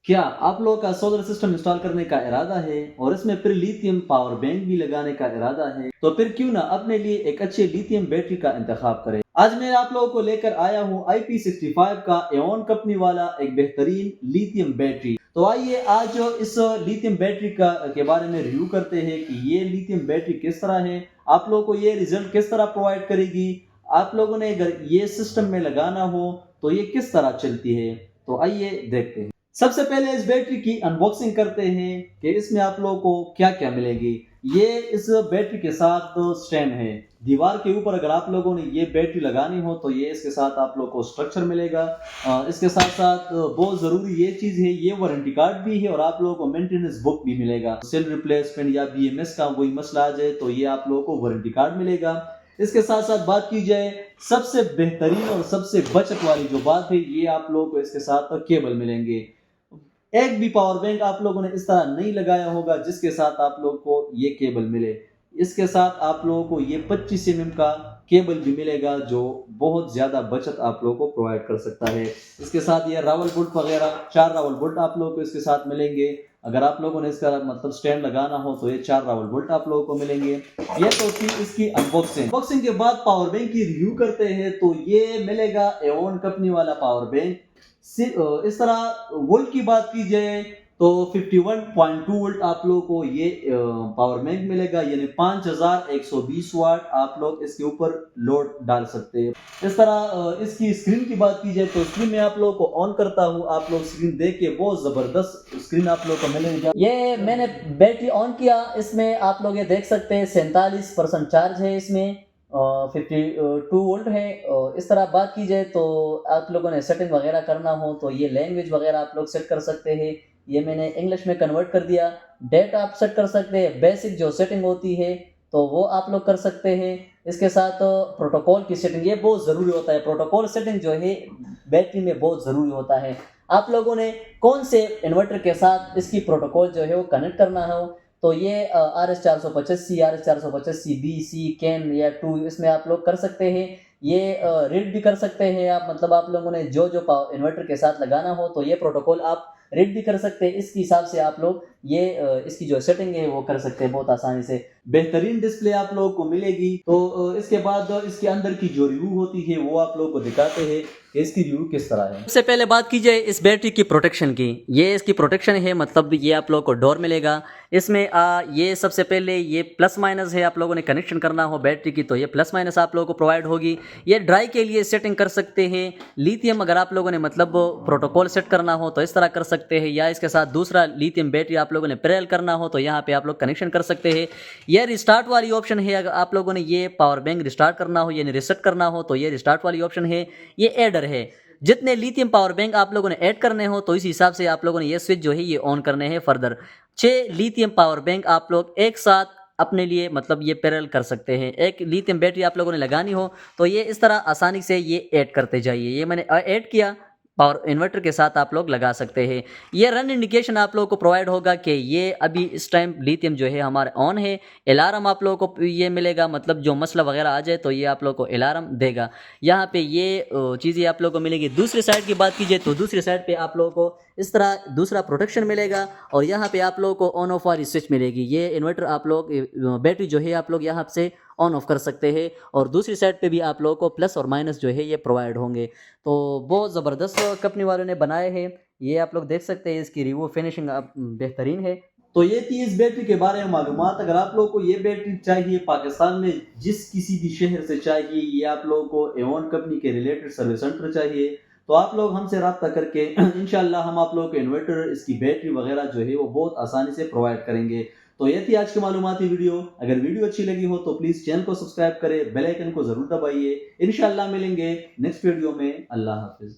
क्या आप लोगों का सोलर सिस्टम इंस्टॉल करने का इरादा है और इसमें फिर लिथियम पावर बैंक भी लगाने का इरादा है, तो फिर क्यों ना अपने लिए एक अच्छे लिथियम बैटरी का इंतखाब करें। आज मैं आप लोगों को लेकर आया हूँ IP65 का एओन कंपनी वाला एक बेहतरीन लिथियम बैटरी। तो आइए आज इस लिथियम बैटरी के बारे में रिव्यू करते हैं कि ये लिथियम बैटरी किस तरह है, आप लोगों को ये रिजल्ट किस तरह प्रोवाइड करेगी, आप लोगों ने अगर ये सिस्टम में लगाना हो तो ये किस तरह चलती है। तो आइए देखते हैं। सबसे पहले इस बैटरी की अनबॉक्सिंग करते हैं कि इसमें आप लोगों को क्या क्या मिलेगी। ये इस बैटरी के साथ स्टैंड है। दीवार के ऊपर अगर आप लोगों ने ये बैटरी लगानी हो तो ये इसके साथ आप लोगों को स्ट्रक्चर मिलेगा। इसके साथ साथ बहुत ज़रूरी ये चीज़ है, ये वारंटी कार्ड भी है और आप लोगों को मेंटेनेंस बुक भी मिलेगा। सेल रिप्लेसमेंट या BMS का कोई मसला आ जाए तो ये आप लोगों को वारंटी कार्ड मिलेगा। इसके साथ साथ बात की जाए सबसे बेहतरीन और सबसे बचत वाली जो बात है, ये आप लोगों को इसके साथ केबल मिलेंगे। एक भी पावर बैंक आप लोगों ने इस तरह नहीं लगाया होगा जिसके साथ आप लोगों को ये केबल मिले। इसके साथ आप लोगों को ये 25 mm का केबल भी मिलेगा जो बहुत ज़्यादा बचत आप लोगों को प्रोवाइड कर सकता है। इसके साथ ये रावल बुल्ट वगैरह 4 रावल बुल्ट आप लोगों को इसके साथ मिलेंगे। अगर आप लोगों ने इसका मतलब स्टैंड लगाना हो तो ये 4 रावल बुल्ट आप लोगों को मिलेंगे। ये तो थी इसकी अनबॉक्सिंग के बाद पावर बैंक की रिव्यू करते हैं। तो ये मिलेगा एओन कंपनी वाला पावर बैंक। इस तरह वोल्ट की बात की जाए तो 51.2 वोल्ट आप लोगों को ये पावर बैंक मिलेगा, यानी 5120 वाट आप लोग इसके ऊपर लोड डाल सकते हैं। इस तरह इसकी स्क्रीन की बात की जाए तो स्क्रीन में आप लोगों को ऑन करता हूँ, आप लोग स्क्रीन देख के बहुत जबरदस्त स्क्रीन आप लोगों को मिलेगा। ये मैंने बैटरी ऑन किया, इसमें आप लोग ये देख सकते हैं 47% चार्ज है, इसमें 52 वोल्ट है। इस तरह बात की जाए तो आप लोगों ने सेटिंग वगैरह करना हो तो ये लैंग्वेज वगैरह आप लोग सेट कर सकते हैं। ये मैंने इंग्लिश में कन्वर्ट कर दिया। डेट आप सेट कर सकते हैं, बेसिक जो सेटिंग होती है तो वो आप लोग कर सकते हैं। इसके साथ प्रोटोकॉल की सेटिंग, ये बहुत ज़रूरी होता है। प्रोटोकॉल सेटिंग जो है बैटरी में बहुत ज़रूरी होता है। आप लोगों ने कौन से इन्वर्टर के साथ इसकी प्रोटोकॉल जो है वो कनेक्ट करना हो तो ये RS485, RS485B, C, कैन या 2 इसमें आप लोग कर सकते हैं। ये रीड भी कर सकते हैं आप, मतलब आप लोगों ने जो इन्वर्टर के साथ लगाना हो तो ये प्रोटोकॉल आप रीड भी कर सकते हैं। इसके हिसाब से आप लोग ये इसकी जो सेटिंग है वो कर सकते हैं बहुत आसानी से। बेहतरीन डिस्प्ले आप लोगों को मिलेगी। तो इसके बाद इसके अंदर की जो रिव्यू होती है वो आप लोगों को दिखाते हैं कि इसकी रिव्यू किस तरह है। सबसे पहले बात की जाए इस बैटरी की प्रोटेक्शन की, ये इसकी प्रोटेक्शन है, मतलब ये आप लोगों को डोर मिलेगा। इसमें ये सबसे पहले ये प्लस माइनस है, आप लोगों ने कनेक्शन करना हो बैटरी की तो ये प्लस माइनस आप लोगों को प्रोवाइड होगी। ये ड्राई के लिए सेटिंग कर सकते हैं। लिथियम अगर आप लोगों ने मतलब प्रोटोकॉल सेट करना हो तो इस तरह कर सकते हैं, या इसके साथ दूसरा लिथियम बैटरी आप लोगों ने पैरेलल करना हो तो यहाँ पे आप लोग कनेक्शन कर सकते हैं। यह रिस्टार्ट वाली ऑप्शन है, अगर आप लोगों ने ये पावर बैंक रिस्टार्ट करना हो यानी रिसेट करना हो तो ये रिस्टार्ट वाली ऑप्शन है। ये एडर है, जितने लिथियम पावर बैंक आप लोगों ने ऐड करने हो तो इस हिसाब से आप लोगों ने ये स्विच जो है ये ऑन करने हैं। फर्दर 6 लिथियम पावर बैंक आप लोग एक साथ अपने लिए मतलब ये पैरेलल कर सकते हैं। एक लिथियम बैटरी आप लोगों ने लगानी हो तो ये इस तरह आसानी से ये ऐड करते जाइए। ये मैंने ऐड किया, पावर इन्वर्टर के साथ आप लोग लगा सकते हैं। ये रन इंडिकेशन आप लोगों को प्रोवाइड होगा कि ये अभी इस टाइम लिथियम जो है हमारे ऑन है। अलार्म आप लोगों को ये मिलेगा, मतलब जो मसला वगैरह आ जाए तो ये आप लोगों को अलार्म देगा। यहाँ पे ये चीज़ें आप लोगों को मिलेगी। दूसरी साइड की बात कीजिए तो दूसरी साइड पे आप लोगों को इस तरह दूसरा प्रोटेक्शन मिलेगा और यहाँ पे आप लोगों को ऑन ऑफ वाली स्विच मिलेगी। ये इन्वर्टर आप लोग बैटरी जो है आप लोग यहाँ से ऑन ऑफ कर सकते हैं और दूसरी साइड पे भी आप लोगों को प्लस और माइनस जो है ये प्रोवाइड होंगे। तो बहुत ज़बरदस्त कंपनी वालों ने बनाए हैं, ये आप लोग देख सकते हैं। इसकी रिव्यू फिनिशिंग बेहतरीन है। तो ये थी इस बैटरी के बारे में मालूमात। अगर आप लोगों को ये बैटरी चाहिए पाकिस्तान में जिस किसी भी शहर से चाहिए, ये आप लोगों को एओन कंपनी के रिलेटेड सर्विस सेंटर चाहिए तो आप लोग हमसे रब्ता करके इंशाल्लाह हम आप लोगों को इन्वर्टर, इसकी बैटरी वगैरह जो है वो बहुत आसानी से प्रोवाइड करेंगे। तो ये थी आज की मालूमाती वीडियो। अगर वीडियो अच्छी लगी हो तो प्लीज़ चैनल को सब्सक्राइब करें, बेल आइकन को ज़रूर दबाइए। इंशाल्लाह मिलेंगे नेक्स्ट वीडियो में। अल्लाह हाफिज़।